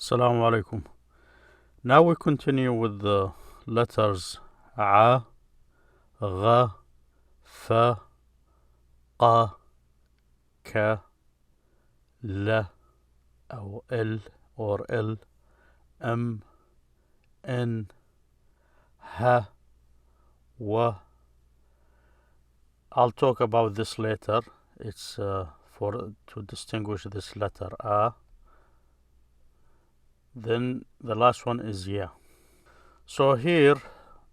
Assalamu alaikum. Now we continue with the letters A, G, F, Q, K, L, or L, M, N, H, W. I'll talk about this later. It's to distinguish this letter A. Then the last one is Ya. So here,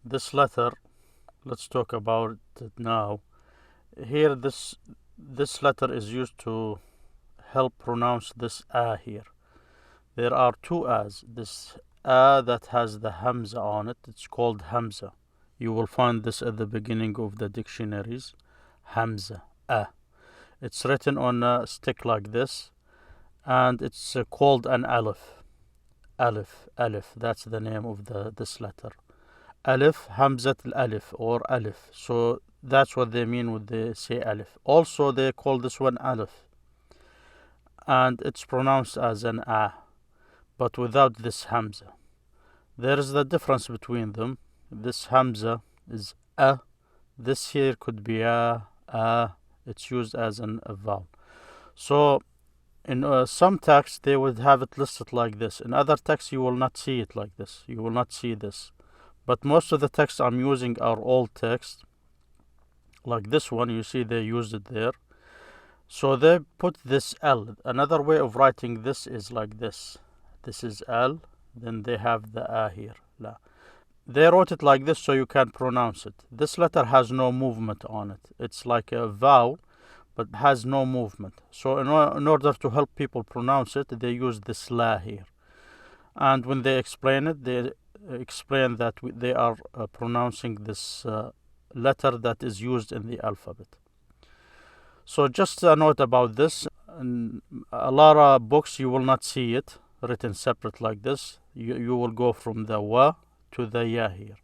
this letter, let's talk about it now. Here, this letter is used to help pronounce this A here. There are two A's. This A that has the Hamza on it, it's called Hamza. You will find this at the beginning of the dictionaries. Hamza, A. It's written on a stick like this, and it's called an Alif. Alif, that's the name of this letter. Alif, Hamzat al-Alif, or Alif. So that's what they mean when they say Alif. Also, they call this one Alif, and it's pronounced as an A, but without this Hamza. There is the difference between them. This Hamza is A. This here could be A. It's used as a vowel. So in some texts, they would have it listed like this. In other texts, you will not see it like this. You will not see this. But most of the texts I'm using are old texts. Like this one, you see they used it there. So they put this L. Another way of writing this is like this. This is L. Then they have the A here. La. They wrote it like this so you can pronounce it. This letter has no movement on it. It's like a vowel, but has no movement. So in order to help people pronounce it, they use this La here. And when they explain it, they explain that they are pronouncing this letter that is used in the alphabet. So just a note about this. In a lot of books, you will not see it written separate like this. You will go from the Wa to the Ya here.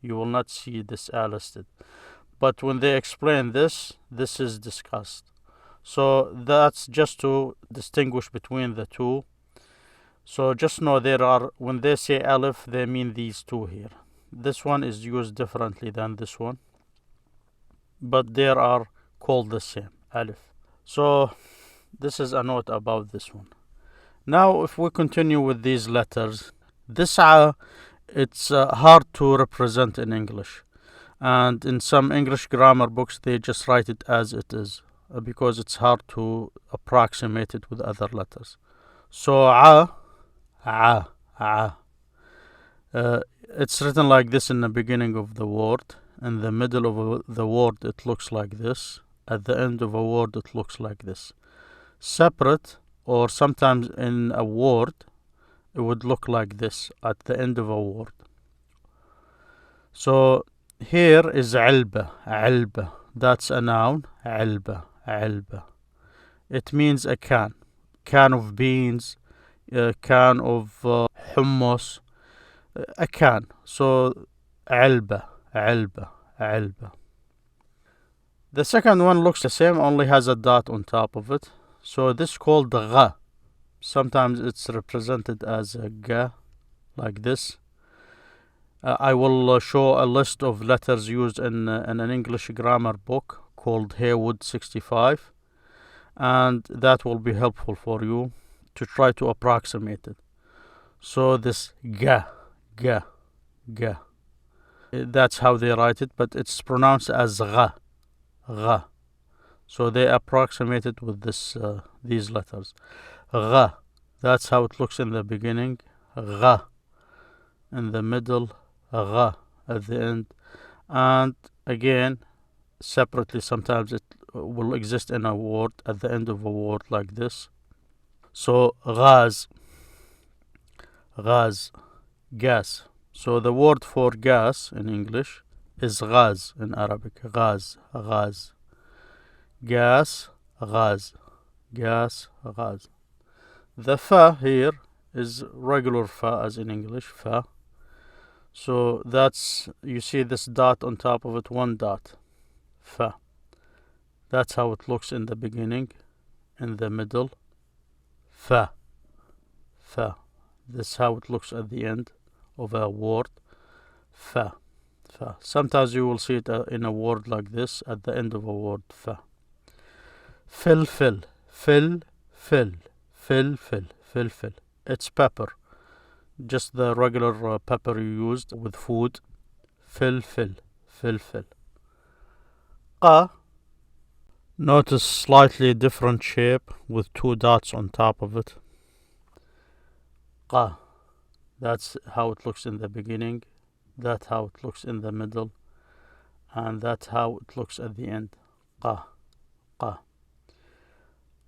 You will not see this A listed. But when they explain this is discussed. So that's just to distinguish between the two. So just know when they say Alif, they mean these two here. This one is used differently than this one, but they are called the same, Alif. So this is a note about this one. Now if we continue with these letters, this A, it's hard to represent in English. And in some English grammar books, they just write it as it is, because it's hard to approximate it with other letters. So it's written like this in the beginning of the word. In the middle of the word, it looks like this. At the end of a word, it looks like this. Separate, or sometimes in a word, it would look like this at the end of a word. So here is علبة. That's a noun. علبة. It means a can of beans, a can of hummus, a can. So علبة. The second one looks the same, only has a dot on top of it. So this is called غ. Sometimes it's represented as a G, like this. I will show a list of letters used in an English grammar book called Haywood 65, and that will be helpful for you to try to approximate it. So this G. That's how they write it, but it's pronounced as G. So they approximate it with these letters. G. That's how it looks in the beginning. G. In the middle. G at the end, and again separately sometimes it will exist in a word at the end of a word like this. So gas. Gas. So the word for gas in English is gas in Arabic. Gas. The fa here is regular fa as in English, fa. So that's, you see this dot on top of it, one dot, fa. That's how it looks in the beginning, in the middle, fa. This is how it looks at the end of a word. Fa. Fa. Sometimes you will see it in a word like this at the end of a word. Fa. Fill, fill. Fill, fill. Fill, fill. Fill, fill. It's pepper. Just the regular pepper you used with food. Fill, fill. Fill, fill. Qa. Notice slightly different shape with 2 dots on top of it. Qa. That's how it looks in the beginning. That's how it looks in the middle. And that's how it looks at the end. Qa. Qa.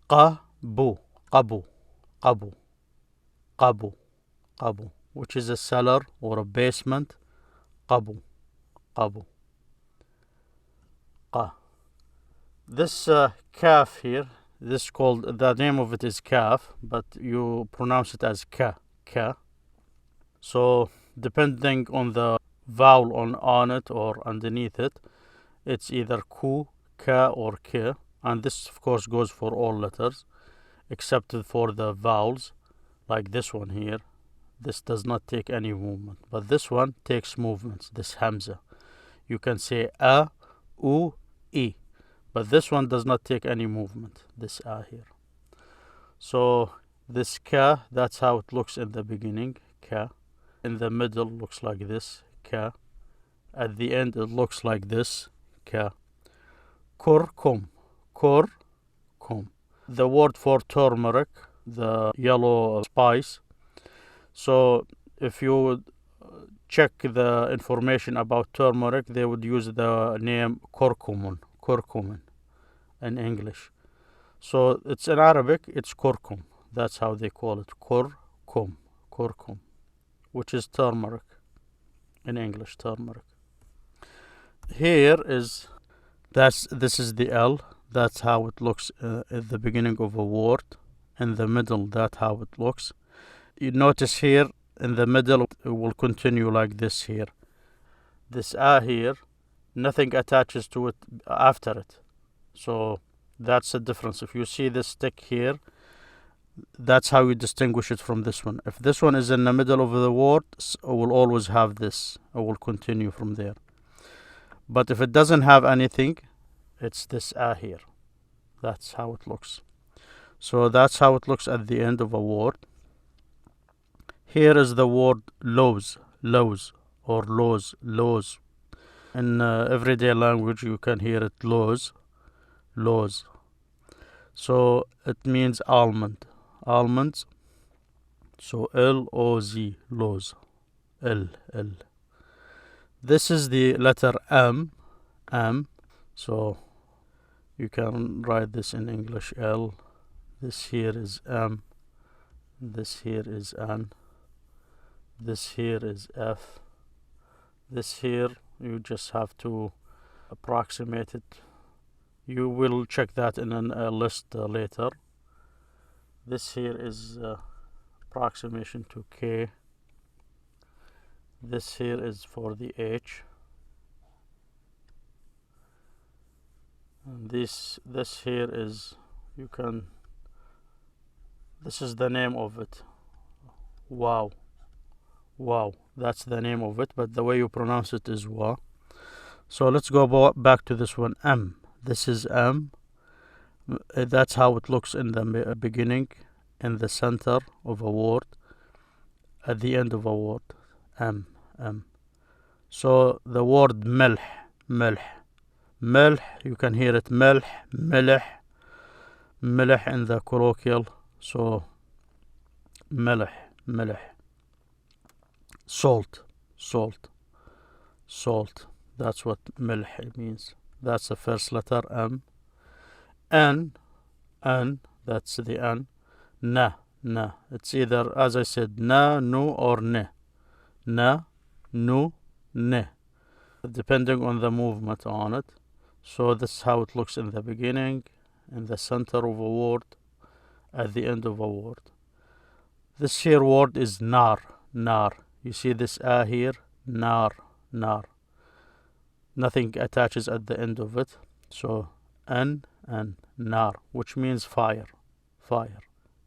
Qabu. Qabu. Qabu. Qabu. Qabu. Which is a cellar or a basement. Qabu. Qabu. Qa. This kaf here, this called, the name of it is kaf, but you pronounce it as ka. Ka. So depending on the vowel on it or underneath it, it's either ku, ka or ke. And this of course goes for all letters except for the vowels, like this one here. This does not take any movement, but this one takes movements. This hamza, you can say a, u, e, but this one does not take any movement, this a here. So this ka, that's how it looks in the beginning. Ka. In the middle looks like this. Ka. At the end it looks like this. Ka. Kurkum. Kurkum. The word for turmeric, the yellow spice. So if you would check the information about turmeric, they would use the name kurkumun in English. So it's in Arabic, it's kurkum. That's how they call it. Kurkum, which is turmeric in English. Turmeric. Here is this is the L. That's how it looks at the beginning of a word. In the middle, that's how it looks. You notice here in the middle it will continue like this here. This a here, nothing attaches to it after it. So that's the difference. If you see this stick here, that's how you distinguish it from this one. If this one is in the middle of the word, it will always have this. It will continue from there. But if it doesn't have anything, it's this a here. That's how it looks. So that's how it looks at the end of a word. Here is the word lows, or laws. In everyday language you can hear it laws. So it means almonds. So L-O-Z, laws. L. This is the letter M. So you can write this in English L. This here is M. This here is N. This here is F. This here you just have to approximate it. You will check that in a list later. This here is approximation to K. This here is for the H. And this here is, this is the name of it. Wow, that's the name of it, but the way you pronounce it is wa. So let's go back to this one, M. This is M. That's how it looks in the beginning, in the center of a word, at the end of a word. M. So the word milh, you can hear it milh, milh in the colloquial. So milh. Salt. That's what milh means. That's the first letter, M. N, that's the N. Na. It's either, as I said, na, nu, or ne. Na, nu, ne. Depending on the movement on it. So this is how it looks in the beginning, in the center of a word, at the end of a word. This here word is nar. You see this a here? Nar. Nothing attaches at the end of it. So N and nar, which means fire.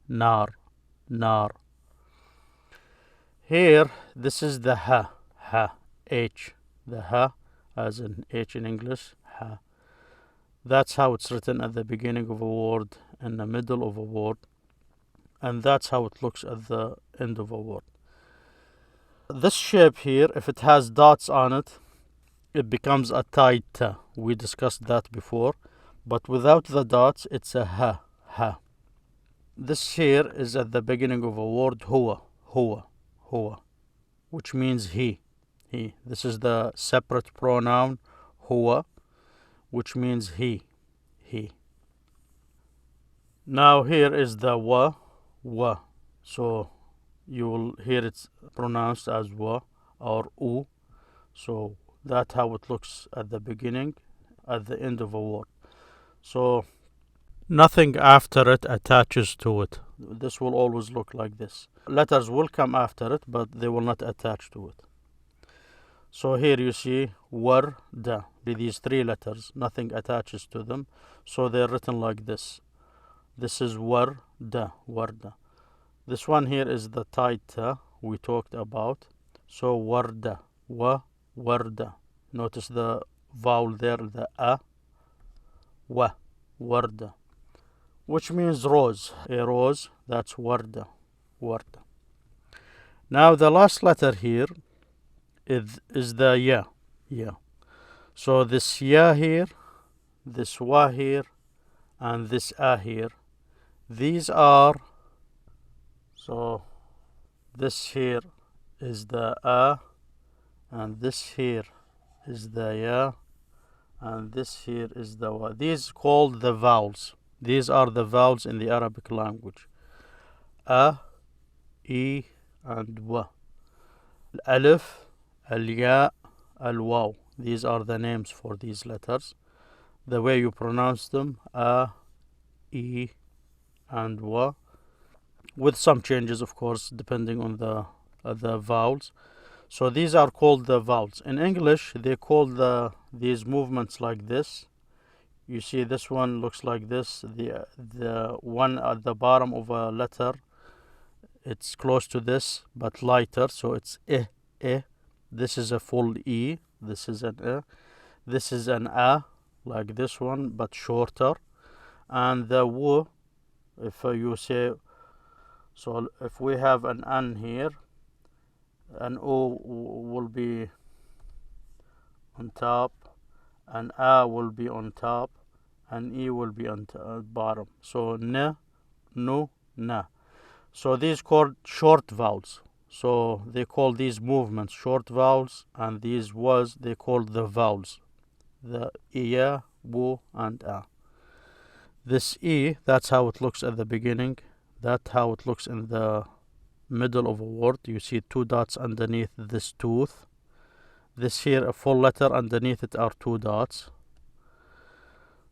Nar. Here, this is the ha, H. The ha, as in H in English, ha. That's how it's written at the beginning of a word, in the middle of a word, and that's how it looks at the end of a word. This shape here, if it has dots on it, it becomes a tight ta. We discussed that before. But without the dots, it's a ha. This here is at the beginning of a word, huwa, which means he. This is the separate pronoun, huwa, which means he. Now here is the wa. So you will hear it's pronounced as wa or u. So that's how it looks at the beginning, at the end of a word. So nothing after it attaches to it. This will always look like this. Letters will come after it, but they will not attach to it. So here you see warda. These three letters, nothing attaches to them. So they're written like this. This is warda. This one here is the tight ta we talked about. So warda, warda. Notice the vowel there, the a, warda, which means rose. A rose, that's warda. Now the last letter here is the ya. So this ya here, this wa here, and this a here, these are, so this here is the a, and this here is the ya, and this here is the wa. These are called the vowels. These are the vowels in the Arabic language. A, E, and wa. Alif, al-ya, al-waw. These are the names for these letters. The way you pronounce them, a, e, and wa, with some changes, of course, depending on the vowels. So these are called the vowels. In English, they call these movements like this. You see, this one looks like this. The one at the bottom of a letter, it's close to this, but lighter. So it's eh. This is a full e. This is an eh. This is an a, like this one, but shorter. And the w, if you say, so if we have an an here, an o will be on top, an a will be on top, and e will be on bottom. So n, nu, na. So these called short vowels. So they call these movements short vowels, and these was they called the vowels, the iya, wu, and a. This e, that's how it looks at the beginning. That's how it looks in the middle of a word. You see two dots underneath this tooth. This here, a full letter, underneath it are two dots.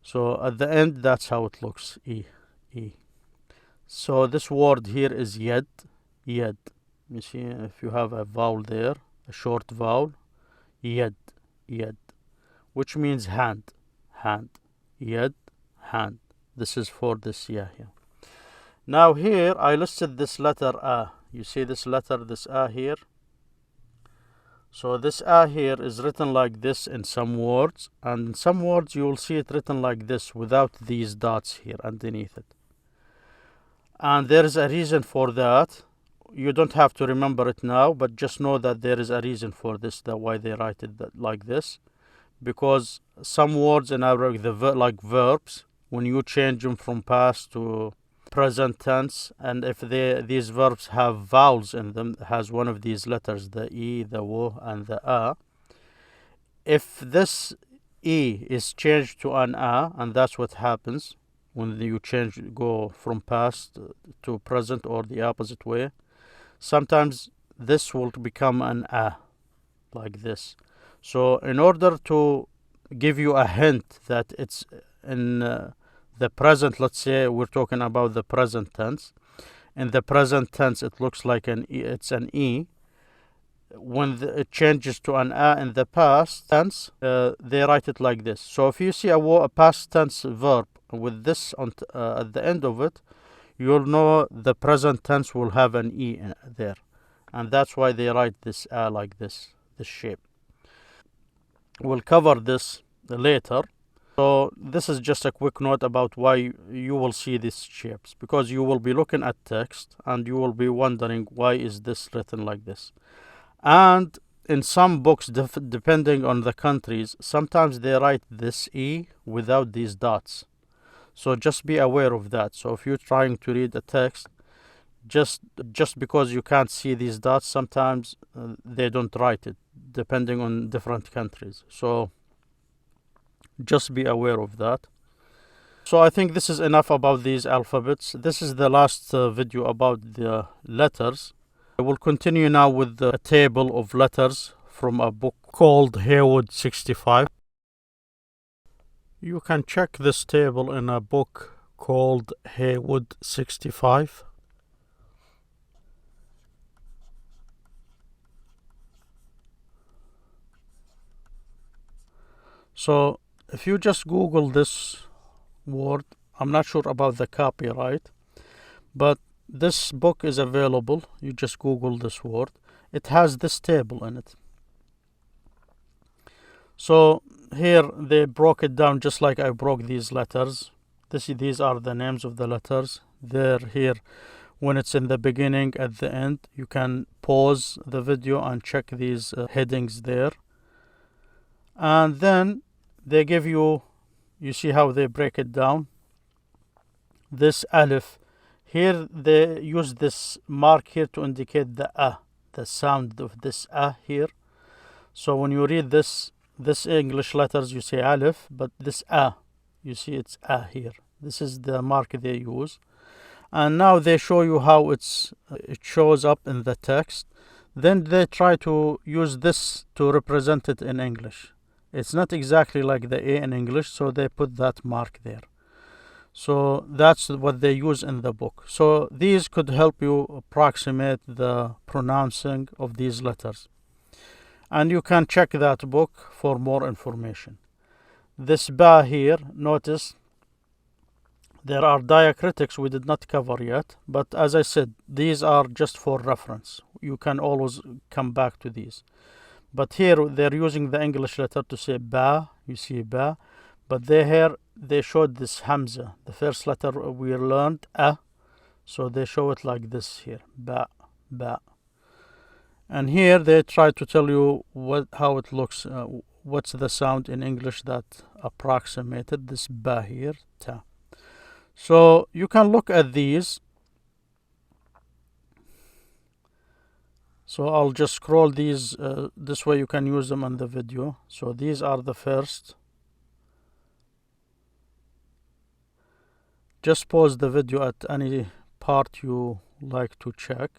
So at the end, that's how it looks, e. So this word here is yad. You see, if you have a vowel there, a short vowel, yad, which means hand. Yad, hand. This is for this ya here. Now here, I listed this letter a. You see this letter, this a here? So this a here is written like this in some words, and in some words you will see it written like this without these dots here underneath it. And there is a reason for that. You don't have to remember it now, but just know that there is a reason for this, that why they write it like this. Because some words in Arabic, like verbs, when you change them from past to present tense, and if these verbs have vowels in them, has one of these letters, the e, the w, and the a, if this e is changed to an a, and that's what happens when you go from past to present or the opposite way, sometimes this will become an a, like this. So in order to give you a hint that it's in the present, let's say we're talking about the present tense. In the present tense, it looks like it's an e. When it changes to an a in the past tense, they write it like this. So if you see a past tense verb with this at the end of it, you'll know the present tense will have an e there. and that's why they write this like this shape. We'll cover this later. So this is just a quick note about why you will see these shapes, because you will be looking at text and you will be wondering why is this written like this. And in some books, depending on the countries, sometimes they write this E without these dots. So just be aware of that. So if you're trying to read a text, just because you can't see these dots, sometimes they don't write it, depending on different countries. So just be aware of that. So I think this is enough about these alphabets. This is the last video about the letters. I will continue now with the table of letters from a book called Haywood 65. You can check this table in a book called Haywood 65. So if you just Google this word, I'm not sure about the copyright, but this book is available. You just Google this word. It has this table in it. So here they broke it down just like I broke these letters. These are the names of the letters. They're here when it's in the beginning, at the end. You can pause the video and check these headings there. And then they give you see how they break it down. This alif, here they use this mark here to indicate the sound of this here. So when you read this English letters, you say alif, but this you see it's here. This is the mark they use. And now they show you how it shows up in the text. Then they try to use this to represent it in English. It's not exactly like the A in English, so they put that mark there. So that's what they use in the book. So these could help you approximate the pronouncing of these letters. And you can check that book for more information. This ba here, notice there are diacritics we did not cover yet, but as I said, these are just for reference. You can always come back to these. But here they're using the English letter to say ba, you see ba, but they showed this hamza, the first letter we learned, so they show it like this here, ba, ba. And here they try to tell you how it looks, what's the sound in English that approximated this ba here, ta. So you can look at these. So I'll just scroll these, this way you can use them on the video. So these are the first. Just pause the video at any part you like to check.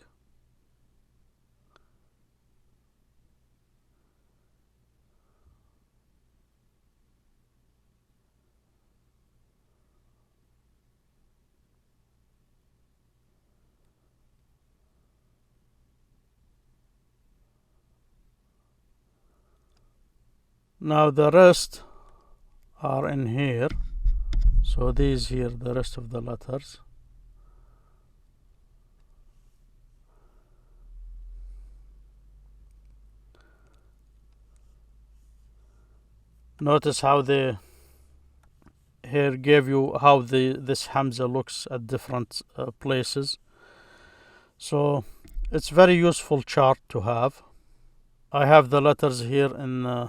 Now the rest are in here. So these here, the rest of the letters. Notice how they here gave you how this hamza looks at different places. So it's very useful chart to have. I have the letters here in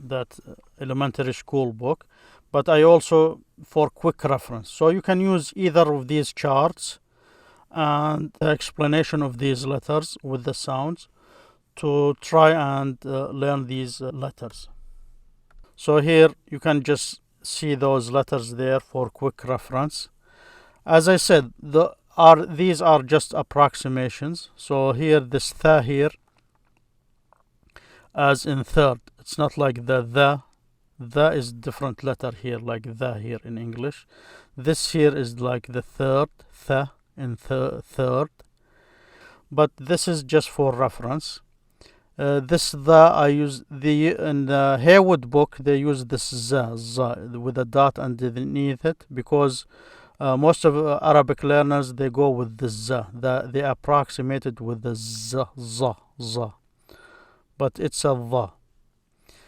that elementary school book, but I also for quick reference. So you can use either of these charts and the explanation of these letters with the sounds to try and learn these letters. So here you can just see those letters there for quick reference. As I said, these are just approximations. So here this tha here as in third, it's not like the is different letter here, like the here in English. This here is like the third, the in third, but this is just for reference. This I use in the Haywood book. They use this za with a dot underneath it because Most of Arabic learners, they go with the z. They approximate it with the z, z. But it's a the.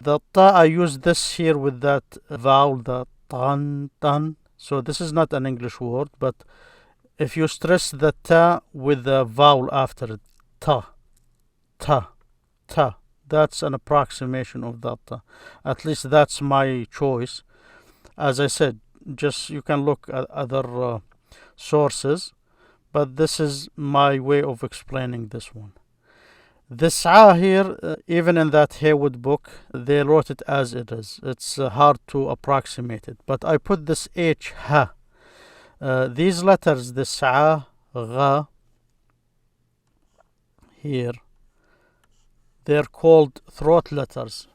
The ta, I use this here with that vowel, the tan. So this is not an English word, but if you stress the ta with the vowel after it, ta, that's an approximation of that ta. At least that's my choice. As I said, just you can look at other sources, but this is my way of explaining this one. This here, even in that Haywood book, they wrote it as it is. It's hard to approximate it. But I put this H, ha. These letters, this ga, here, they're called throat letters.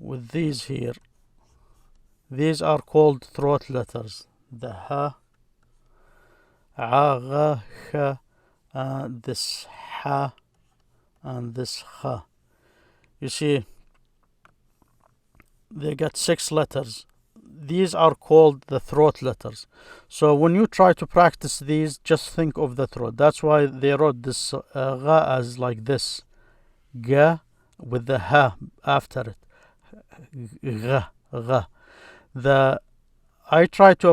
With these here, these are called throat letters. The ha, ga, ha, this ha, and this kha. You see, they get 6 letters. These are called the throat letters. So when you try to practice these, just think of the throat. That's why they wrote this gha as like this. Ga with the ha after it. Gha. I try to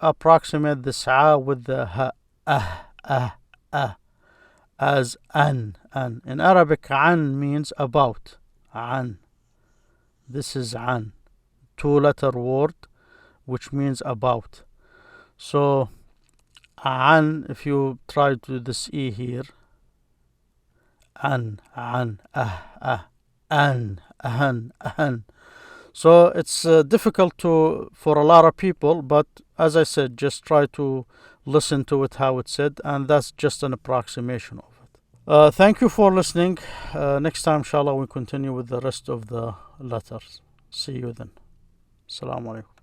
approximate this a with the ha, as an. In Arabic, an means about. An. This is an. 2-letter word which means about. So an, if you try to do this e here, an, an. So it's difficult for a lot of people, but as I said, just try to listen to it how it's said, and that's just an approximation of it. Thank you for listening. Next time, inshallah, we continue with the rest of the letters. See you then. Assalamu alaikum.